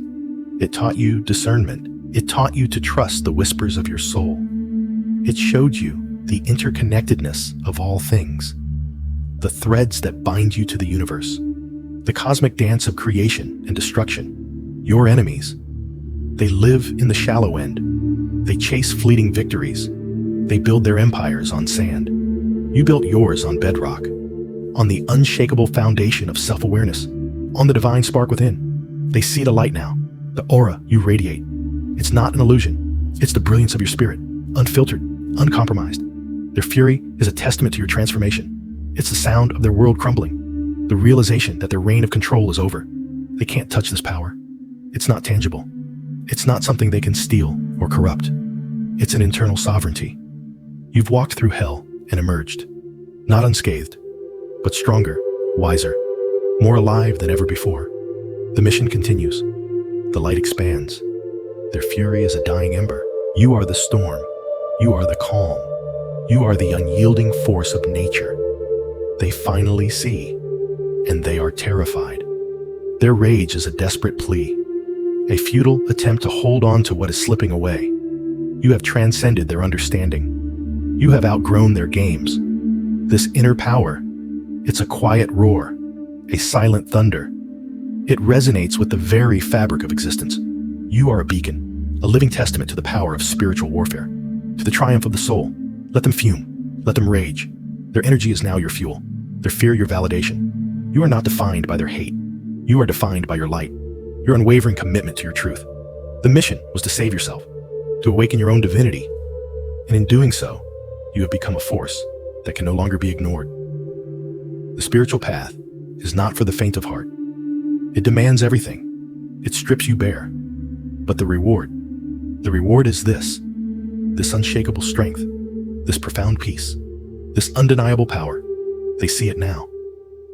It taught you discernment. It taught you to trust the whispers of your soul. It showed you the interconnectedness of all things, the threads that bind you to the universe, the cosmic dance of creation and destruction. Your enemies, they live in the shallow end. They chase fleeting victories. They build their empires on sand. You built yours on bedrock, on the unshakable foundation of self-awareness, on the divine spark within. They see the light now, the aura you radiate. It's not an illusion. It's the brilliance of your spirit, unfiltered, uncompromised. Their fury is a testament to your transformation. It's the sound of their world crumbling, the realization that their reign of control is over. They can't touch this power. It's not tangible. It's not something they can steal or corrupt. It's an internal sovereignty. You've walked through hell and emerged, not unscathed, but stronger, wiser, more alive than ever before. The mission continues. The light expands. Their fury is a dying ember. You are the storm. You are the calm. You are the unyielding force of nature. They finally see, and they are terrified. Their rage is a desperate plea, a futile attempt to hold on to what is slipping away. You have transcended their understanding. You have outgrown their games. This inner power, it's a quiet roar, a silent thunder. It resonates with the very fabric of existence. You are a beacon, a living testament to the power of spiritual warfare, to the triumph of the soul. Let them fume. Let them rage. Their energy is now your fuel. Their fear your validation. You are not defined by their hate. You are defined by your light, your unwavering commitment to your truth. The mission was to save yourself, to awaken your own divinity. And in doing so, you have become a force that can no longer be ignored. The spiritual path is not for the faint of heart. It demands everything. It strips you bare. But the reward is this unshakable strength, this profound peace, this undeniable power. They see it now.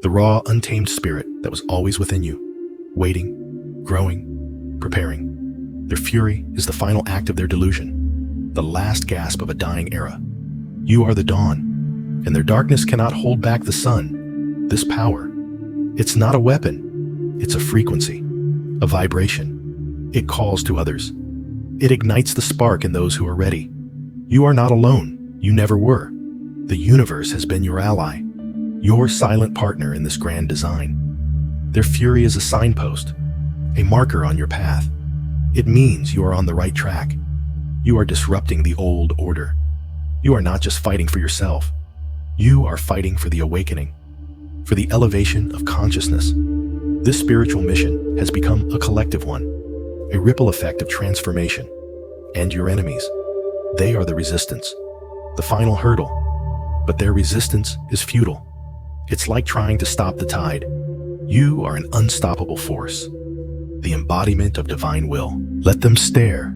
The raw, untamed spirit that was always within you, waiting, growing, preparing. Their fury is the final act of their delusion, the last gasp of a dying era. You are the dawn, and their darkness cannot hold back the sun. This power, it's not a weapon, it's a frequency, a vibration. It calls to others. It ignites the spark in those who are ready. You are not alone. You never were. The universe has been your ally, your silent partner in this grand design. Their fury is a signpost, a marker on your path. It means you are on the right track. You are disrupting the old order. You are not just fighting for yourself. You are fighting for the awakening, for the elevation of consciousness. This spiritual mission has become a collective one, a ripple effect of transformation. And your enemies, they are the resistance, the final hurdle. But their resistance is futile. It's like trying to stop the tide. You are an unstoppable force, the embodiment of divine will. Let them stare.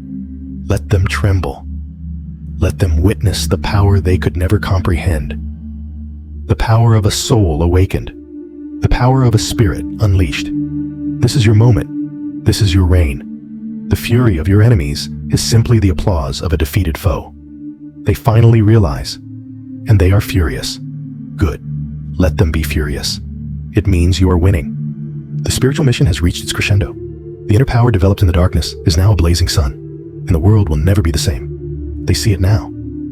Let them tremble. Let them witness the power they could never comprehend. The power of a soul awakened. The power of a spirit unleashed. This is your moment. This is your reign. The fury of your enemies is simply the applause of a defeated foe. They finally realize, and they are furious. Good. Let them be furious. It means you are winning. The spiritual mission has reached its crescendo. The inner power developed in the darkness is now a blazing sun, and the world will never be the same. They see it now.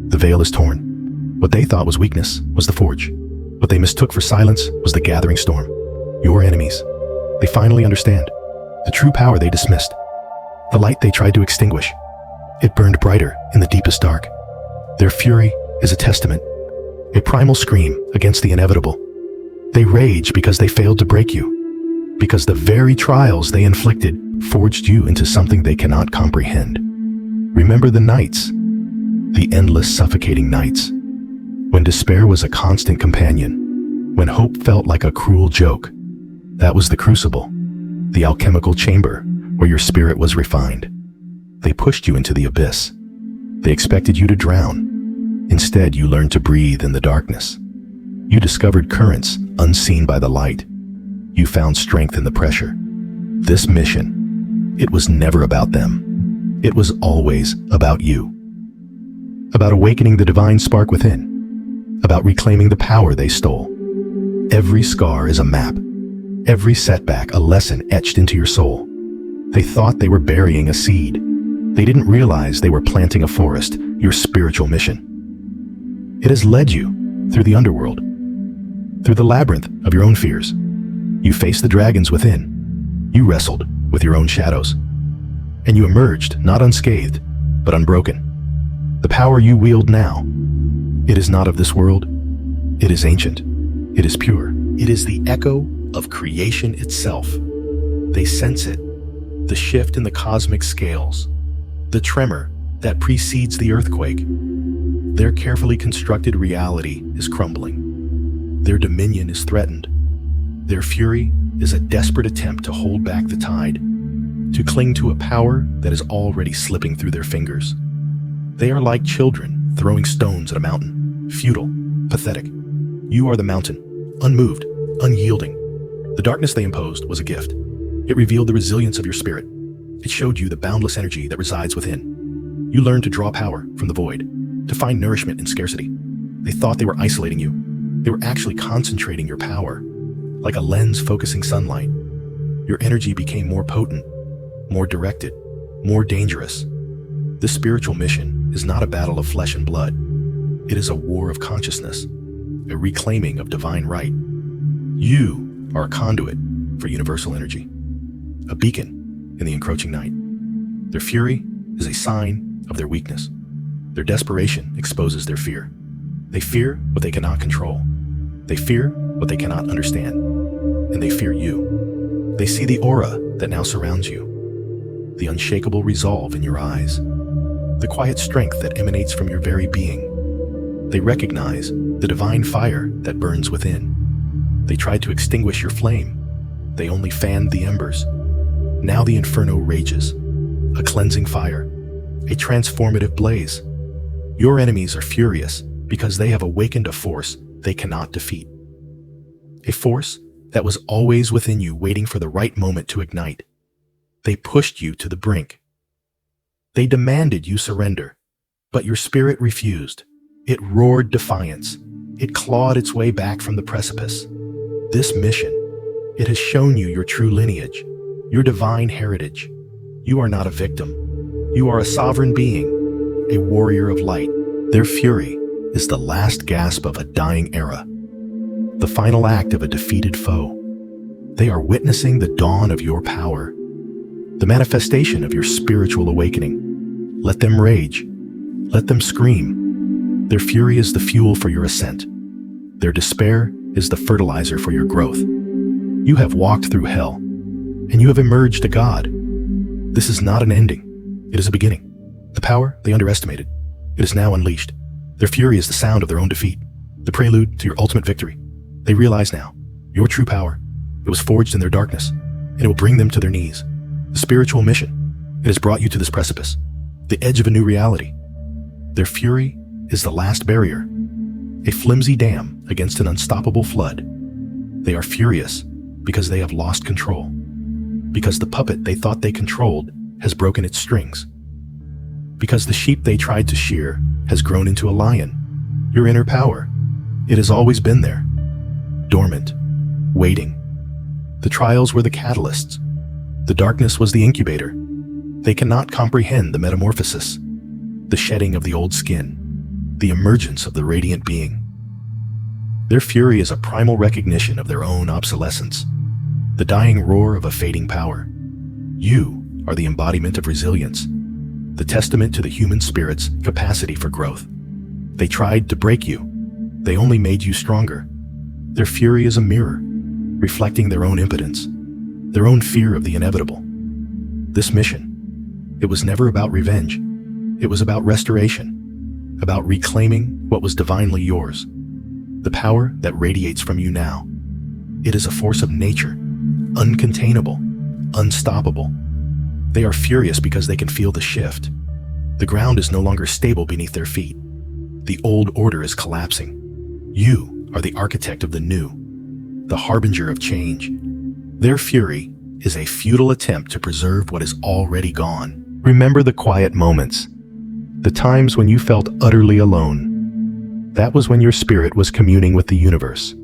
The veil is torn. What they thought was weakness was the forge. What they mistook for silence was the gathering storm. Your enemies. They finally understand. The true power they dismissed. The light they tried to extinguish. It burned brighter in the deepest dark. Their fury is a testament, a primal scream against the inevitable. They rage because they failed to break you, because the very trials they inflicted forged you into something they cannot comprehend. Remember the nights, the endless suffocating nights, when despair was a constant companion, when hope felt like a cruel joke. That was the crucible, the alchemical chamber where your spirit was refined. They pushed you into the abyss. They expected you to drown. Instead, you learned to breathe in the darkness. You discovered currents unseen by the light. You found strength in the pressure. This mission, it was never about them. It was always about you. About awakening the divine spark within. About reclaiming the power they stole. Every scar is a map. Every setback a lesson etched into your soul. They thought they were burying a seed. They didn't realize they were planting a forest, your spiritual mission. It has led you through the underworld, through the labyrinth of your own fears. You faced the dragons within. You wrestled with your own shadows. And you emerged not unscathed, but unbroken. The power you wield now, it is not of this world. It is ancient. It is pure. It is the echo of creation itself. They sense it, the shift in the cosmic scales, the tremor that precedes the earthquake. Their carefully constructed reality is crumbling. Their dominion is threatened. Their fury is a desperate attempt to hold back the tide, to cling to a power that is already slipping through their fingers. They are like children throwing stones at a mountain, futile, pathetic. You are the mountain, unmoved, unyielding. The darkness they imposed was a gift. It revealed the resilience of your spirit. It showed you the boundless energy that resides within. You learned to draw power from the void, to find nourishment in scarcity. They thought they were isolating you. They were actually concentrating your power, like a lens focusing sunlight. Your energy became more potent, more directed, more dangerous. This spiritual mission is not a battle of flesh and blood. It is a war of consciousness, a reclaiming of divine right. You are a conduit for universal energy, a beacon in the encroaching night. Their fury is a sign of their weakness. Their desperation exposes their fear. They fear what they cannot control. They fear what they cannot understand. And they fear you. They see the aura that now surrounds you, the unshakable resolve in your eyes, the quiet strength that emanates from your very being. They recognize the divine fire that burns within. They tried to extinguish your flame. They only fanned the embers. Now the inferno rages, a cleansing fire, a transformative blaze. Your enemies are furious because they have awakened a force they cannot defeat. A force that was always within you, waiting for the right moment to ignite. They pushed you to the brink. They demanded you surrender, but your spirit refused. It roared defiance. It clawed its way back from the precipice. This mission, it has shown you your true lineage, your divine heritage. You are not a victim. You are a sovereign being, a warrior of light. Their fury is the last gasp of a dying era, the final act of a defeated foe. They are witnessing the dawn of your power, the manifestation of your spiritual awakening. Let them rage. Let them scream. Their fury is the fuel for your ascent. Their despair is the fertilizer for your growth. You have walked through hell, and you have emerged a god. This is not an ending. It is a beginning. The power they underestimated, it is now unleashed. Their fury is the sound of their own defeat, the prelude to your ultimate victory. They realize now, your true power, it was forged in their darkness, and it will bring them to their knees. The spiritual mission, it has brought you to this precipice, the edge of a new reality. Their fury is the last barrier, a flimsy dam against an unstoppable flood. They are furious because they have lost control, because the puppet they thought they controlled has broken its strings, because the sheep they tried to shear has grown into a lion. Your inner power, it has always been there, dormant, waiting. The trials were the catalysts. The darkness was the incubator. They cannot comprehend the metamorphosis, the shedding of the old skin, the emergence of the radiant being. Their fury is a primal recognition of their own obsolescence, the dying roar of a fading power. You are the embodiment of resilience, the testament to the human spirit's capacity for growth. They tried to break you. They only made you stronger. Their fury is a mirror, reflecting their own impotence, their own fear of the inevitable. This mission, it was never about revenge. It was about restoration, about reclaiming what was divinely yours. The power that radiates from you now, it is a force of nature, uncontainable, unstoppable. They are furious because they can feel the shift. The ground is no longer stable beneath their feet. The old order is collapsing. You are the architect of the new, the harbinger of change. Their fury is a futile attempt to preserve what is already gone. Remember the quiet moments, the times when you felt utterly alone. That was when your spirit was communing with the universe,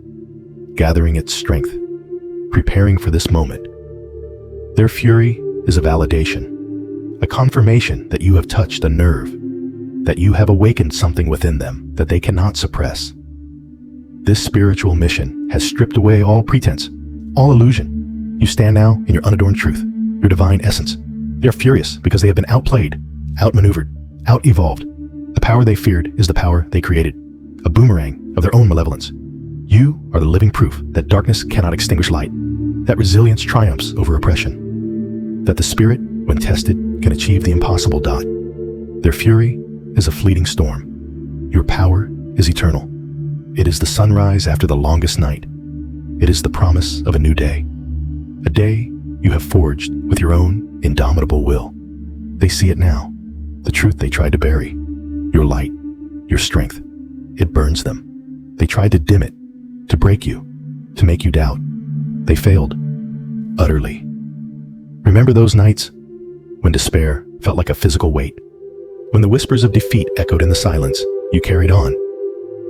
gathering its strength, preparing for this moment. Their fury is a validation, a confirmation that you have touched a nerve, that you have awakened something within them that they cannot suppress. This spiritual mission has stripped away all pretense, all illusion. You stand now in your unadorned truth, your divine essence. They are furious because they have been outplayed, outmaneuvered, out-evolved. The power they feared is the power they created, a boomerang of their own malevolence. You are the living proof that darkness cannot extinguish light, that resilience triumphs over oppression, that the spirit, when tested, can achieve the impossible. Their fury is a fleeting storm. Your power is eternal. It is the sunrise after the longest night. It is the promise of a new day, a day you have forged with your own indomitable will. They see it now, the truth they tried to bury, your light, your strength. It burns them. They tried to dim it, to break you, to make you doubt. They failed, utterly. Remember those nights when despair felt like a physical weight, when the whispers of defeat echoed in the silence? You carried on.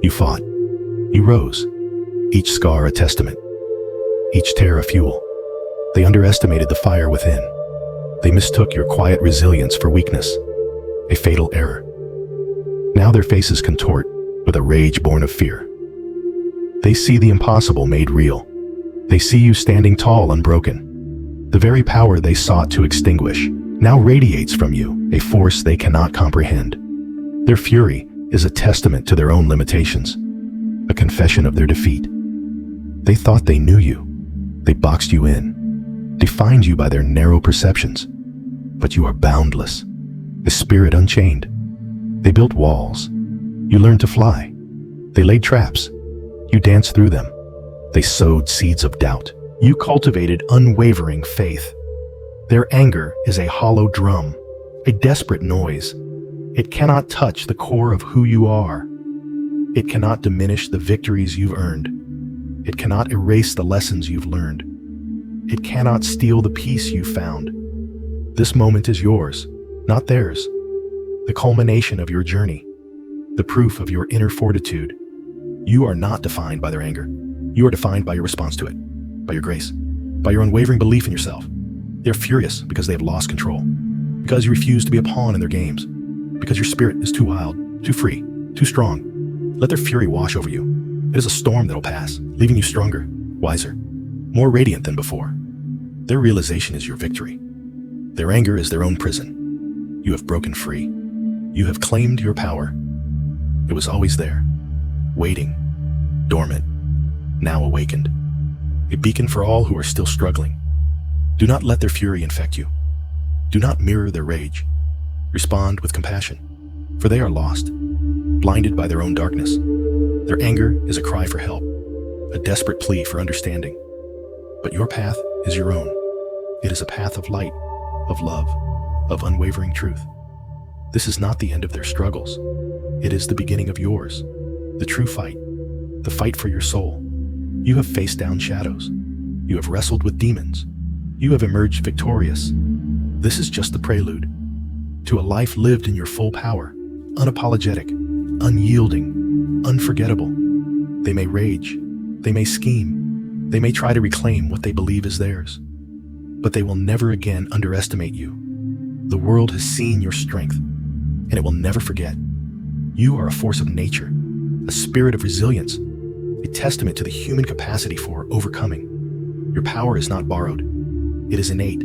You fought. You rose, each scar a testament, each tear a fuel. They underestimated the fire within. They mistook your quiet resilience for weakness, a fatal error. Now their faces contort with a rage born of fear. They see the impossible made real. They see you standing tall, unbroken. The very power they sought to extinguish now radiates from you, a force they cannot comprehend. Their fury is a testament to their own limitations, a confession of their defeat. They thought they knew you. They boxed you in, defined you by their narrow perceptions. But you are boundless, a spirit unchained. They built walls. You learned to fly. They laid traps. You danced through them. They sowed seeds of doubt. You cultivated unwavering faith. Their anger is a hollow drum, a desperate noise. It cannot touch the core of who you are. It cannot diminish the victories you've earned. It cannot erase the lessons you've learned. It cannot steal the peace you've found. This moment is yours, not theirs. The culmination of your journey, the proof of your inner fortitude. You are not defined by their anger. You are defined by your response to it, by your grace, by your unwavering belief in yourself. They're furious because they have lost control, because you refuse to be a pawn in their games, because your spirit is too wild, too free, too strong. Let their fury wash over you. It is a storm that'll pass, leaving you stronger, wiser, more radiant than before. Their realization is your victory. Their anger is their own prison. You have broken free. You have claimed your power. It was always there, waiting, dormant, now awakened. A beacon for all who are still struggling. Do not let their fury infect you. Do not mirror their rage. Respond with compassion, for they are lost, blinded by their own darkness. Their anger is a cry for help, a desperate plea for understanding. But your path is your own. It is a path of light, of love, of unwavering truth. This is not the end of their struggles. It is the beginning of yours, the true fight, the fight for your soul. You have faced down shadows. You have wrestled with demons. You have emerged victorious. This is just the prelude to a life lived in your full power, unapologetic, unyielding, unforgettable. They may rage, they may scheme, they may try to reclaim what they believe is theirs, but they will never again underestimate you. The world has seen your strength, and it will never forget. You are a force of nature, a spirit of resilience, a testament to the human capacity for overcoming. Your power is not borrowed. It is innate.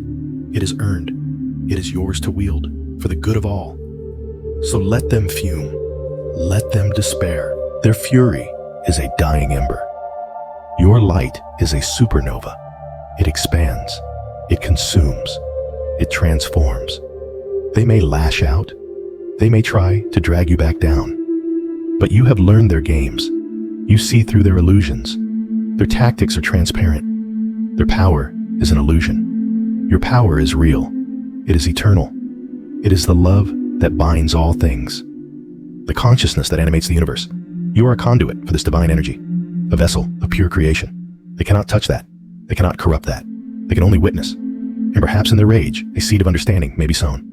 It is earned. It is yours to wield for the good of all. So let them fume. Let them despair. Their fury is a dying ember. Your light is a supernova. It expands. It consumes. It transforms. They may lash out. They may try to drag you back down. But you have learned their games. You see through their illusions. Their tactics are transparent. Their power is an illusion. Your power is real. It is eternal. It is the love that binds all things, the consciousness that animates the universe. You are a conduit for this divine energy, a vessel of pure creation. They cannot touch that. They cannot corrupt that. They can only witness. And perhaps in their rage, a seed of understanding may be sown,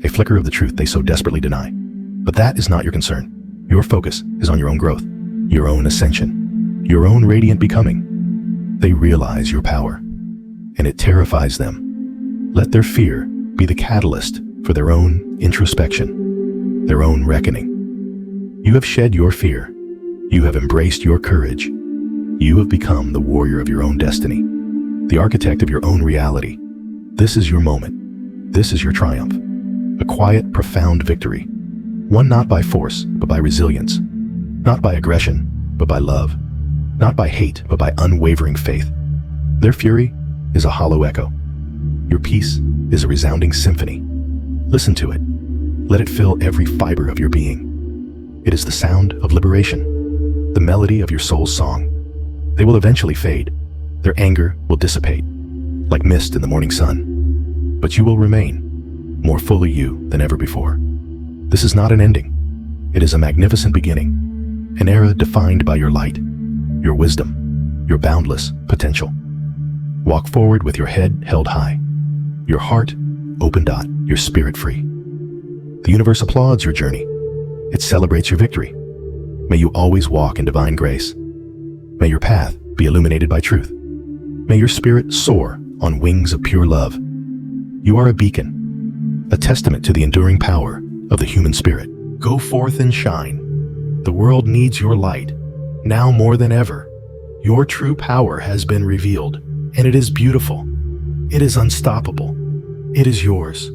a flicker of the truth they so desperately deny. But that is not your concern. Your focus is on your own growth, your own ascension, your own radiant becoming. They realize your power, and it terrifies them. Let their fear be the catalyst for their own introspection, their own reckoning. You have shed your fear. You have embraced your courage. You have become the warrior of your own destiny, the architect of your own reality. This is your moment. This is your triumph. A quiet, profound victory. One not by force, but by resilience. Not by aggression, but by love. Not by hate, but by unwavering faith. Their fury is a hollow echo. Your peace is a resounding symphony. Listen to it. Let it fill every fiber of your being. It is the sound of liberation, the melody of your soul's song. They will eventually fade. Their anger will dissipate, like mist in the morning sun. But you will remain, more fully you than ever before. This is not an ending. It is a magnificent beginning, an era defined by your light, your wisdom, your boundless potential. Walk forward with your head held high, your heart open, your spirit free. The universe applauds your journey. It celebrates your victory. May you always walk in divine grace. May your path be illuminated by truth. May your spirit soar on wings of pure love. You are a beacon, a testament to the enduring power of the human spirit. Go forth and shine. The world needs your light, now more than ever. Your true power has been revealed, and it is beautiful. It is unstoppable. It is yours.